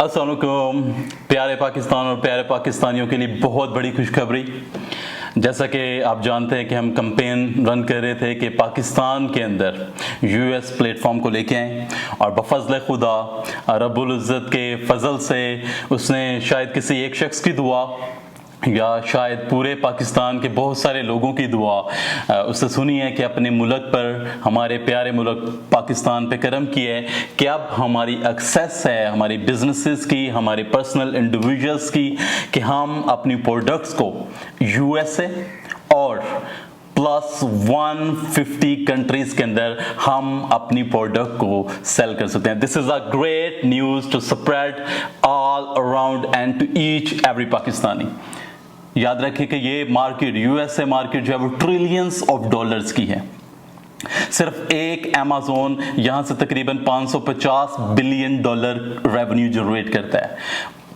अस्सलाम वालेकुम प्यारे पाकिस्तान और प्यारे पाकिस्तानियों के लिए बहुत बड़ी खुशखबरी। जैसा कि आप जानते हैं कि हम कैंपेन रन कर रहे थे कि पाकिस्तान के अंदर यूएस प्लेटफॉर्म को लेके आएँ, और बफज़ल खुदा रब्बुल इज़्ज़त के फजल से उसने शायद किसी एक शख्स की दुआ या शायद पूरे पाकिस्तान के बहुत सारे लोगों की दुआ उससे सुनी है कि अपने मुल्क पर, हमारे प्यारे मुल्क पाकिस्तान पे करम किया है कि अब हमारी एक्सेस है हमारी बिजनेसेस की, हमारे पर्सनल इंडिविजुअल्स की, कि हम अपनी प्रोडक्ट्स को यूएसए और प्लस 150 कंट्रीज के अंदर हम अपनी प्रोडक्ट को सेल कर सकते हैं। This is a great news to spread all around and to each every Pakistani. याद रखें कि ये मार्केट, यूएसए मार्केट जो है वो ट्रिलियंस ऑफ डॉलर्स की है। सिर्फ एक अमेज़न यहां से तकरीबन 550 बिलियन डॉलर रेवेन्यू जनरेट करता है।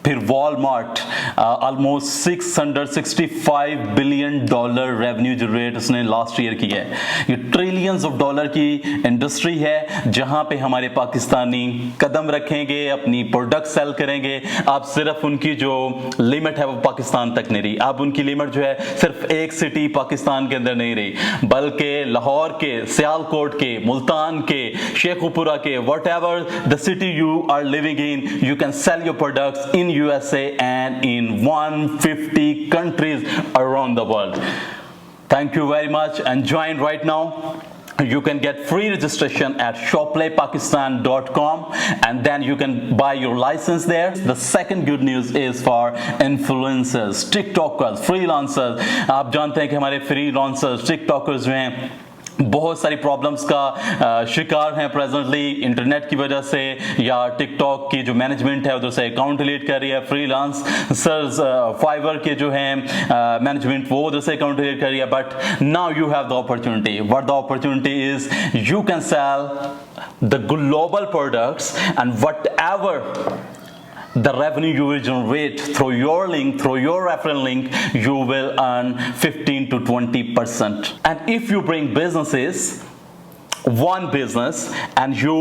फिर Walmart almost 665 billion dollar revenue generate उसने लास्ट ईयर किया है। ये ट्रिलियंस ऑफ डॉलर की इंडस्ट्री है जहां पे हमारे पाकिस्तानी कदम रखेंगे, अपनी प्रोडक्ट सेल करेंगे। अब सिर्फ उनकी जो लिमिट है वो पाकिस्तान तक नहीं रही, अब उनकी लिमिट जो है सिर्फ एक सिटी पाकिस्तान के अंदर नहीं रही, बल्कि लाहौर के, सियालकोट के, मुल्तान के, शेखुपुरा के, whatever the city you are living in, you can sell your products in USA and in 150 countries around the world. Thank you very much and join right now. You can get free registration at shoplaypakistan.com and then you can buy your license there. The second good news is for influencers, TikTokers, freelancers. आप जानते हैं कि हमारे freelancers, TikTokers जो हैं बहुत सारी problems का शिकार हैं प्रेजेंटली इंटरनेट की वजह से, या टिकटॉक की जो मैनेजमेंट है उधर से अकाउंट डिलीट कर रही है, फ्रीलांसर्स फाइवर के जो हैं मैनेजमेंट वो उधर से अकाउंट डिलीट कर रही है। But now you have the opportunity. What the opportunity is, you can cell the global products and what ever the revenue you will generate through your link, through your referral link, you will earn 15 to 20%. And if you bring businesses, one business, and you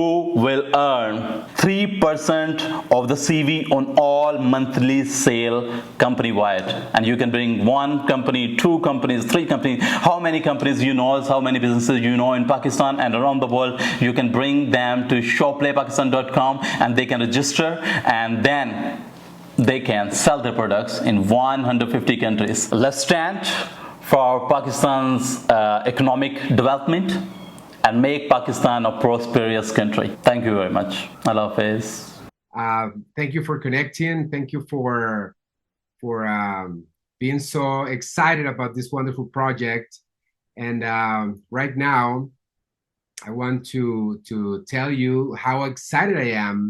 will earn 3% of the CV on all monthly sale company wide. And you can bring one company, two companies, three companies, how many companies you know, how many businesses you know in Pakistan and around the world. You can bring them to shoplaypakistan.com and they can register, and then they can sell their products in 150 countries. Let's stand for Pakistan's economic development and make Pakistan a prosperous country. Thank you very much. Allah Hafiz. Thank you for connecting. Thank you for being so excited about this wonderful project. And right now, I want to tell you how excited I am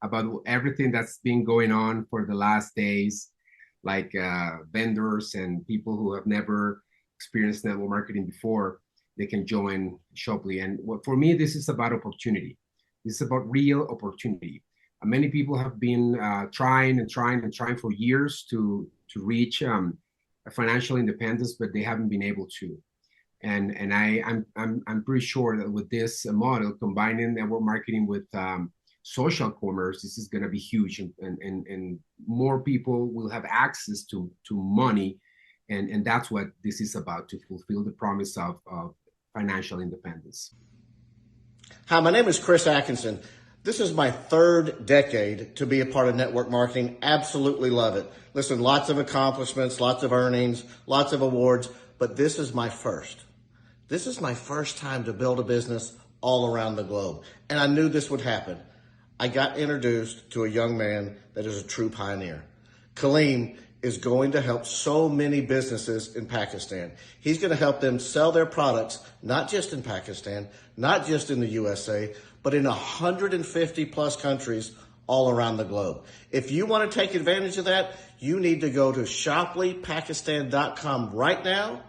about everything that's been going on for the last days, like vendors and people who have never experienced network marketing before. They can join Shoply. And for me, this is about opportunity. This is about real opportunity. Many people have been trying for years to reach financial independence, but they haven't been able to. And I'm pretty sure that with this model, combining network marketing with social commerce, this is going to be huge, and more people will have access to money. And that's what this is about, to fulfill the promise of financial independence. Hi, my name is Chris Atkinson. This is my third decade to be a part of network marketing. Absolutely love it. Listen, lots of accomplishments, lots of earnings, lots of awards, but this is my first. This is my first time to build a business all around the globe. And I knew this would happen. I got introduced to a young man that is a true pioneer. Kaleem is going to help so many businesses in Pakistan. He's going to help them sell their products, not just in Pakistan, not just in the USA, but in 150 plus countries all around the globe. If you want to take advantage of that, you need to go to shoplypakistan.com right now.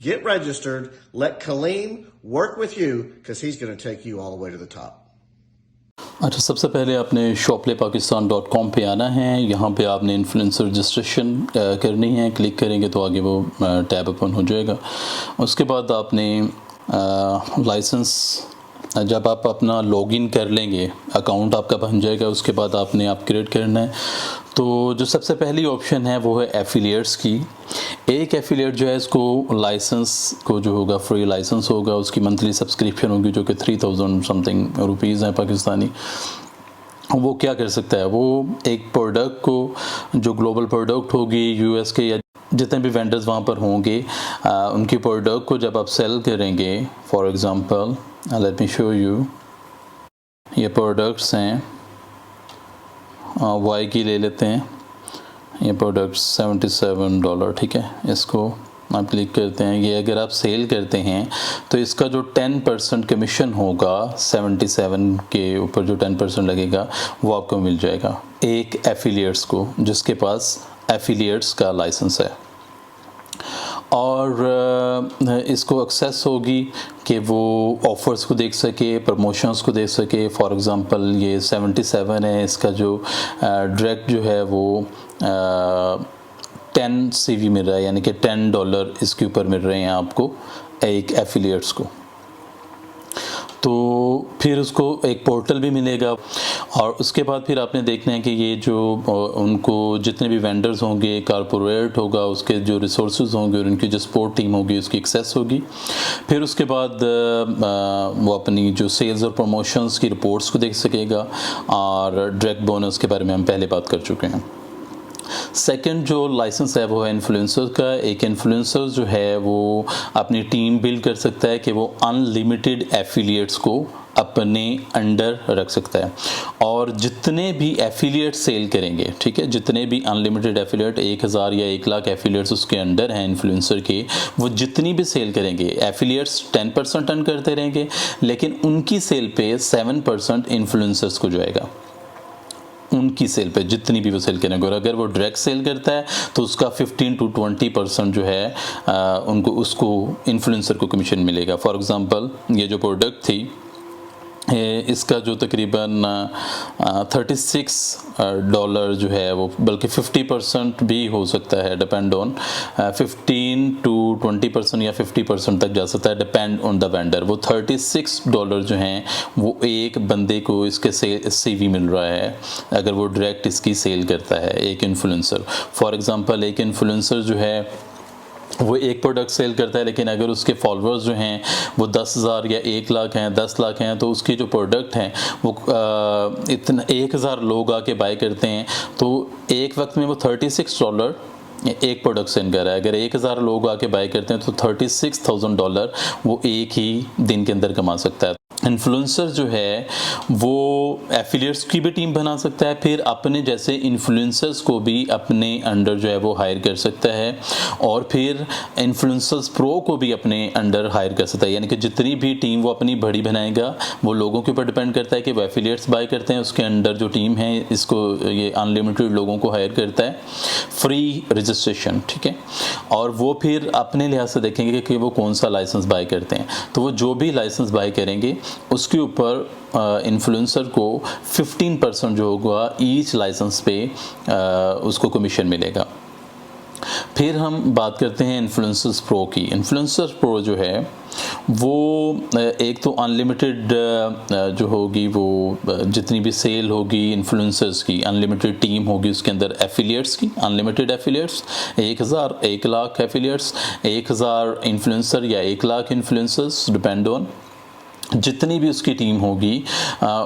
Get registered. Let Kaleem work with you, because he's going to take you all the way to the top. अच्छा, सबसे पहले आपने shoplaypakistan.com पे आना है। यहाँ पे आपने इन्फ्लुएंसर रजिस्ट्रेशन करनी है। क्लिक करेंगे तो आगे वो टैब ओपन हो जाएगा। उसके बाद आपने लाइसेंस जब आप अपना लॉगिन कर लेंगे, अकाउंट आपका बन जाएगा, उसके बाद आपने अपग्रेड करना है। तो जो सबसे पहली ऑप्शन है वो है एफिलिएट्स की। एक एफिलिएट जो है इसको लाइसेंस को जो होगा, फ्री लाइसेंस होगा, उसकी मंथली सब्सक्रिप्शन होगी जो कि 3000 समथिंग रुपीज़ हैं पाकिस्तानी। वो क्या कर सकता है, वो एक प्रोडक्ट को, जो ग्लोबल प्रोडक्ट होगी यूएस के या जितने भी वेंडर्स वहाँ पर होंगे, उनकी प्रोडक्ट को जब आप सेल करेंगे, for example let me show you, ये प्रोडक्ट्स हैं, वाई की ले लेते हैं, ये प्रोडक्ट्स $77, ठीक है। इसको आप क्लिक करते हैं, ये अगर आप सेल करते हैं तो इसका जो 10% कमीशन होगा, 77 के ऊपर जो 10% लगेगा वो आपको मिल जाएगा एक एफिलिएट्स को, जिसके पास एफिलिएट्स का लाइसेंस है। और इसको एक्सेस होगी कि वो ऑफ़र्स को देख सके, प्रमोशंस को देख सके। फॉर एग्ज़ाम्पल ये 77 है, इसका जो डायरेक्ट जो है वो 10 CV मिल रहा है, यानी कि $10 इसके ऊपर मिल रहे हैं आपको एक एफिलिएट्स को। तो फिर उसको एक पोर्टल भी मिलेगा, और उसके बाद फिर आपने देखना है कि ये जो उनको जितने भी वेंडर्स होंगे, कारपोरेट होगा, उसके जो रिसोर्सेज होंगे और उनकी जो सपोर्ट टीम होगी उसकी एक्सेस होगी। फिर उसके बाद वो अपनी जो सेल्स और प्रमोशंस की रिपोर्ट्स को देख सकेगा, और डायरेक्ट बोनस के बारे में हम पहले बात कर चुके हैं। सेकंड जो लाइसेंस है वो है इन्फ्लुएंसर का। एक इन्फ्लुएंसर जो है वो अपनी टीम बिल्ड कर सकता है कि वो अनलिमिटेड एफिलिएट्स को अपने अंडर रख सकता है, और जितने भी एफिलिएट सेल करेंगे, ठीक है, जितने भी अनलिमिटेड एफिलिएट 1000 या 1 लाख एफिलिएट्स उसके अंडर हैं इन्फ्लुएंसर के, वो जितनी भी सेल करेंगे, एफिलिएट्स 10% अर्न करते रहेंगे, लेकिन उनकी सेल पे 7% इन्फ्लुएंसर्स को जाएगा, उनकी सेल पे जितनी भी वो सेल करेंगे। और अगर वो डायरेक्ट सेल करता है तो उसका 15 to 20% जो है उसको इन्फ्लुएंसर को कमीशन मिलेगा। फॉर एग्जांपल ये जो प्रोडक्ट थी, इसका जो तकरीबन $36 जो है वो, बल्कि 50% भी हो सकता है, डिपेंड ऑन 15 to 20% या 50% तक जा सकता है, डिपेंड ऑन द वेंडर। वो $36 जो हैं वो एक बंदे को इसके CV मिल रहा है अगर वो डायरेक्ट इसकी सेल करता है, एक इन्फ्लुएंसर। फॉर एग्जांपल एक इन्फ्लुएंसर जो है वो एक प्रोडक्ट सेल करता है, लेकिन अगर उसके फॉलोअर्स जो हैं वो 10,000 या 1 लाख हैं, 10 लाख हैं, तो उसके जो प्रोडक्ट हैं वो इतना 1000 लोग आके बाय करते हैं, तो एक वक्त में वो $36 एक प्रोडक्ट सेल कर रहा है। अगर 1000 लोग आके बाय करते हैं तो $36,000 वो एक ही दिन के अंदर कमा सकता है। इन्फ्लुएंसर जो है वो एफिलिएट्स की भी टीम बना सकता है, फिर अपने जैसे इन्फ्लुएंसर्स को भी अपने अंडर जो है वो हायर कर सकता है, और फिर इन्फ्लुएंसर्स प्रो को भी अपने अंडर हायर कर सकता है। यानी कि जितनी भी टीम वो अपनी बड़ी बनाएगा, वो लोगों के ऊपर डिपेंड करता है कि वो एफिलिएट्स बाय करते हैं, उसके अंडर जो टीम है इसको ये अनलिमिटेड लोगों को हायर करता है, फ्री रजिस्ट्रेशन, ठीक है। और वो फिर अपने लिहाज से देखेंगे कि वो कौन सा लाइसेंस बाय करते हैं, तो वो जो भी लाइसेंस बाय करेंगे उसके ऊपर इन्फ्लुएंसर को 15% जो होगा ईच लाइसेंस पे उसको कमीशन मिलेगा। फिर हम बात करते हैं इन्फ्लुएंसर्स प्रो की। इन्फ्लुएंसर प्रो जो है वो एक तो अनलिमिटेड जो होगी, वो जितनी भी सेल होगी इन्फ्लुएंसर्स की, अनलिमिटेड टीम होगी उसके अंदर एफिलिएट्स की, unlimited affiliates, 1000 1 lakh affiliates, 1000 influencer या 1 लाख इन्फ्लुएंसर्स, डिपेंड ऑन जितनी भी उसकी टीम होगी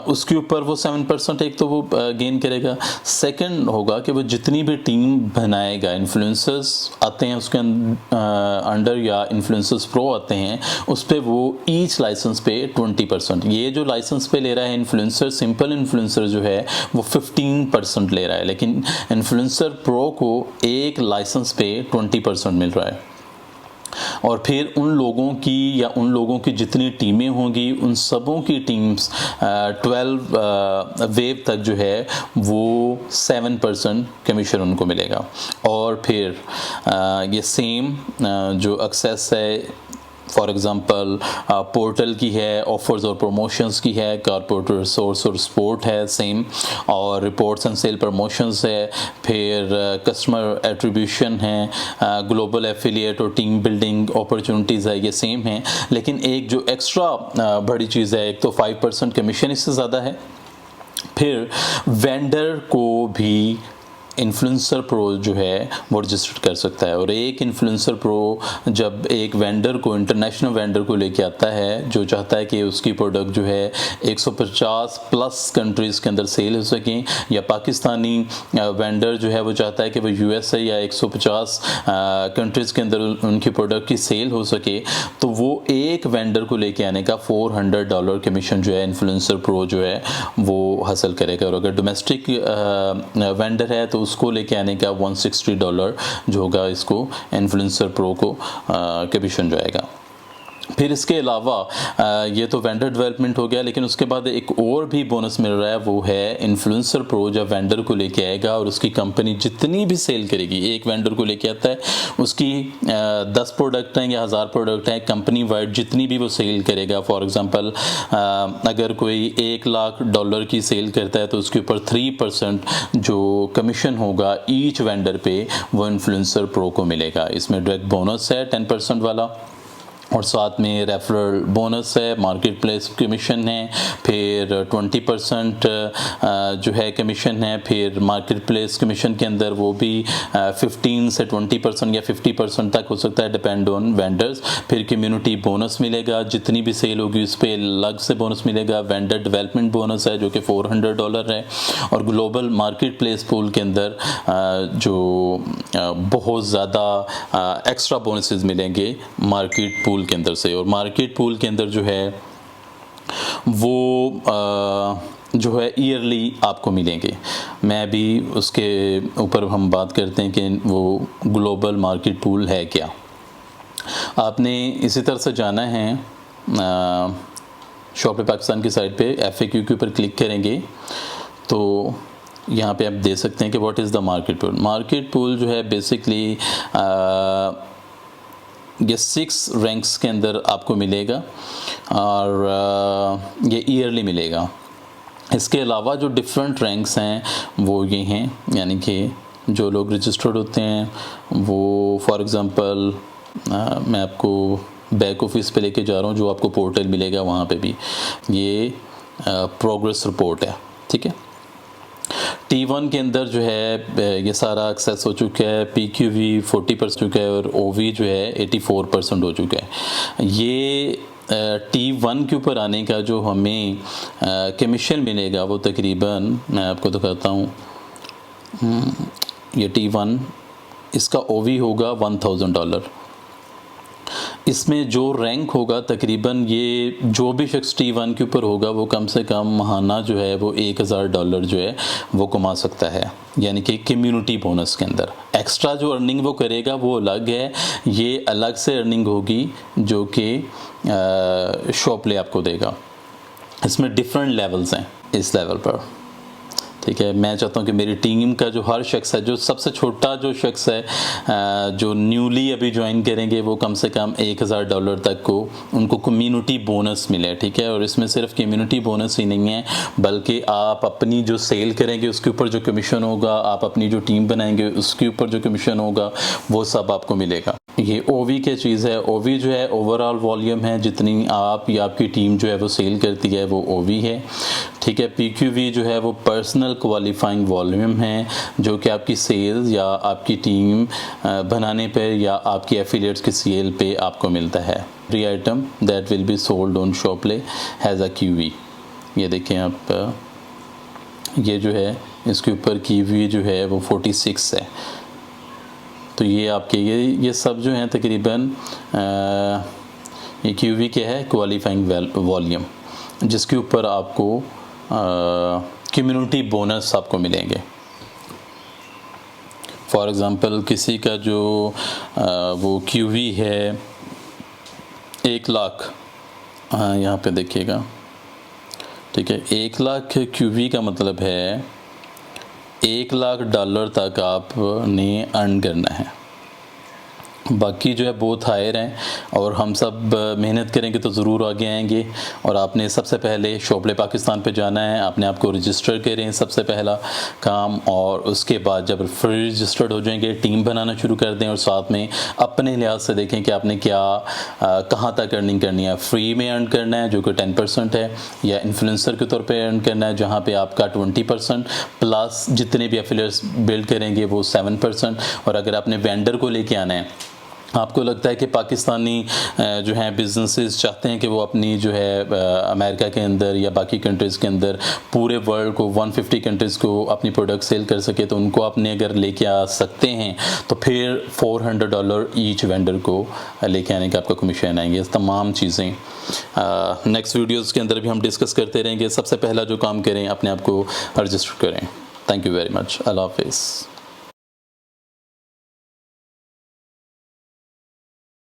उसके ऊपर वो 7% एक तो वो गेन करेगा। सेकंड होगा कि वो जितनी भी टीम बनाएगा, इन्फ्लुएंसर्स आते हैं उसके अंडर या इन्फ्लुएंसर्स प्रो आते हैं, उस पर वो ईच लाइसेंस पे 20%, ये जो लाइसेंस पे ले रहा है इन्फ्लुएंसर, सिंपल इन्फ्लुएंसर जो है वो 15% ले रहा है, लेकिन इन्फ्लुएंसर प्रो को एक लाइसेंस पे 20% मिल रहा है। और फिर उन लोगों की या उन लोगों की जितनी टीमें होंगी उन सबों की टीम्स 12 वेव तक जो है वो 7% कमीशन उनको मिलेगा। और फिर ये सेम जो एक्सेस है फॉर एग्ज़ाम्पल पोर्टल की है, ऑफर्स और प्रमोशंस की है, कॉर्पोरेट रिसोर्स और सपोर्ट है सेम, और रिपोर्ट्स एंड सेल प्रमोशंस है, फिर कस्टमर एट्रीब्यूशन है, ग्लोबल एफिलिएट और टीम बिल्डिंग अपॉर्चुनिटीज़ है, ये सेम है। लेकिन एक जो एक्स्ट्रा बड़ी चीज़ है, एक तो 5% कमीशन इससे ज़्यादा है। फिर वेंडर को भी इन्फ्लुएंसर प्रो जो है वो रजिस्टर कर सकता है, और एक इन्फ्लुएंसर प्रो जब एक वेंडर को, इंटरनेशनल वेंडर को लेके आता है जो चाहता है कि उसकी प्रोडक्ट जो है 150 प्लस कंट्रीज़ के अंदर सेल हो सकें, या पाकिस्तानी वेंडर जो है वो चाहता है कि वो यूएसए या 150 कंट्रीज़ के अंदर उनकी प्रोडक्ट की सेल हो सके, तो वो एक वेंडर को लेके आने का $400 कमीशन जो है इन्फ्लुएंसर प्रो जो है वो हासिल करेगा। और अगर डोमेस्टिक वेंडर है तो उसको लेके आने का $160 जो होगा इसको इन्फ्लुएंसर प्रो को कमीशन जाएगा। फिर इसके अलावा ये तो वेंडर डेवलपमेंट हो गया, लेकिन उसके बाद एक और भी बोनस मिल रहा है, वो है इन्फ्लुएंसर प्रो जब वेंडर को लेके आएगा और उसकी कंपनी जितनी भी सेल करेगी, एक वेंडर को लेके आता है, उसकी 10 प्रोडक्ट हैं या 1000 प्रोडक्ट हैं, कंपनी वाइड जितनी भी वो सेल करेगा, फॉर एग्जांपल अगर कोई $1,00,000 की सेल करता है तो उसके ऊपर 3% जो कमीशन होगा ईच वेंडर पे वो इन्फ्लुएंसर प्रो को मिलेगा। इसमें डायरेक्ट बोनस है 10% वाला, और साथ में रेफरल बोनस है, मार्केट प्लेस कमीशन है, फिर 20% जो है कमीशन है, फिर मार्केट प्लेस कमीशन के अंदर वो भी 15 से 20% या 50% तक हो सकता है, डिपेंड ऑन वेंडर्स। फिर कम्युनिटी बोनस मिलेगा, जितनी भी सेल होगी उस पर अलग से बोनस मिलेगा। वेंडर डेवलपमेंट बोनस है जो कि $400 है, और ग्लोबल मार्केट प्लेस पूल के अंदर जो बहुत ज़्यादा एक्स्ट्रा बोनसेस मिलेंगे मार्केट पूल के अंदर से। और मार्केट पूल के अंदर जो है वो जो है ईयरली आपको मिलेंगे। मैं भी उसके ऊपर हम बात करते हैं कि वो ग्लोबल मार्केट पूल है क्या। आपने इसी तरह से जाना है शॉपिंग पाकिस्तान की साइट पे, FAQ के ऊपर क्लिक करेंगे तो यहाँ पे आप देख सकते हैं कि what is the market pool. Market pool जो है बेसिकली ये 6 रैंक्स के अंदर आपको मिलेगा, और ये ईयरली मिलेगा। इसके अलावा जो डिफरेंट रैंक्स हैं वो ये हैं, यानी कि जो लोग रजिस्टर्ड होते हैं वो, फॉर एग्ज़ाम्पल मैं आपको बैक ऑफिस पे लेके जा रहा हूँ, जो आपको पोर्टल मिलेगा वहाँ पे भी ये प्रोग्रेस रिपोर्ट है, ठीक है। T1 के अंदर जो है ये सारा एक्सेस हो चुका है, PQV 40% चुका है, और OV जो है 84% हो चुका है। ये T1 के ऊपर आने का जो हमें कमीशन मिलेगा वो तकरीबन, मैं आपको दिखाता हूँ, ये T1 इसका OV होगा $1000। इसमें जो रैंक होगा तकरीबन, ये जो भी शख्स T1 के ऊपर होगा वो कम से कम महाना जो है वो $1000 जो है वो कमा सकता है, यानी कि कम्युनिटी बोनस के अंदर। एक्स्ट्रा जो अर्निंग वो करेगा वो अलग है, ये अलग से अर्निंग होगी जो कि शॉपले आपको देगा। इसमें डिफरेंट लेवल्स हैं इस लेवल पर, ठीक है। मैं चाहता हूँ कि मेरी टीम का जो हर शख्स है, जो सबसे छोटा जो शख्स है जो न्यूली अभी ज्वाइन करेंगे, वो कम से कम $1000 तक को उनको कम्युनिटी बोनस मिले, ठीक है। और इसमें सिर्फ कम्युनिटी बोनस ही नहीं है, बल्कि आप अपनी जो सेल करेंगे उसके ऊपर जो कमीशन होगा, आप अपनी जो टीम बनाएंगे उसके ऊपर जो कमीशन होगा, वो सब आपको मिलेगा। ये OV क्या चीज़ है? OV जो है ओवरऑल वॉल्यूम है, जितनी आप या आपकी टीम जो है वो सेल करती है वो OV है, ठीक है। PQV जो है वो पर्सनल क्वालिफाइंग वॉल्यूम है, जो कि आपकी सेल्स या आपकी टीम बनाने पर या आपकी एफिलिएट्स की सेल पे आपको मिलता है। Every item that will be sold on Shopley has a QV। ये देखें आप, ये जो है इसके ऊपर QV जो है वो 46 है। तो ये आपके ये सब जो हैं तकरीबन ये QV क्या है? क्वालिफाइंग वॉल्यूम, जिसके ऊपर आपको कम्युनिटी बोनस आपको मिलेंगे। फॉर एग्ज़ाम्पल किसी का जो वो QV है 1 लाख, हाँ यहाँ पे देखिएगा, ठीक है। 1 लाख QV का मतलब है $1,00,000 तक आपने अर्न करना है, बाकी जो है बहुत हायर हैं और हम सब मेहनत करेंगे तो ज़रूर आगे आएंगे। और आपने सबसे पहले शोपले पाकिस्तान पे जाना है, अपने आप को रजिस्टर करें सबसे पहला काम, और उसके बाद जब फ्री रजिस्टर्ड हो जाएंगे टीम बनाना शुरू कर दें और साथ में अपने लिहाज से देखें कि आपने क्या कहाँ तक अर्निंग करनी है। फ्री में अर्न करना है जो कि 10% है, या इन्फ्लुएंसर के तौर पे अर्न करना है जहाँ पे आपका 20% प्लस जितने भी एफिलिएट्स बिल्ड करेंगे वो 7%। और अगर आपने वेंडर को लेके आना है, आपको लगता है कि पाकिस्तानी जो हैं बिजनेसेस चाहते हैं कि वो अपनी जो है अमेरिका के अंदर या बाकी कंट्रीज़ के अंदर पूरे वर्ल्ड को 150 कंट्रीज़ को अपनी प्रोडक्ट सेल कर सके, तो उनको अपने अगर लेके आ सकते हैं तो फिर $400 ईच वेंडर को लेके आने का आपका कमीशन आएंगे। तमाम चीज़ें नेक्स्ट वीडियोज़ के अंदर भी हम डिस्कस करते रहेंगे। सबसे पहला जो काम करें अपने आप को रजिस्टर करें। Thank you very much. अल्लाह हाफिज़।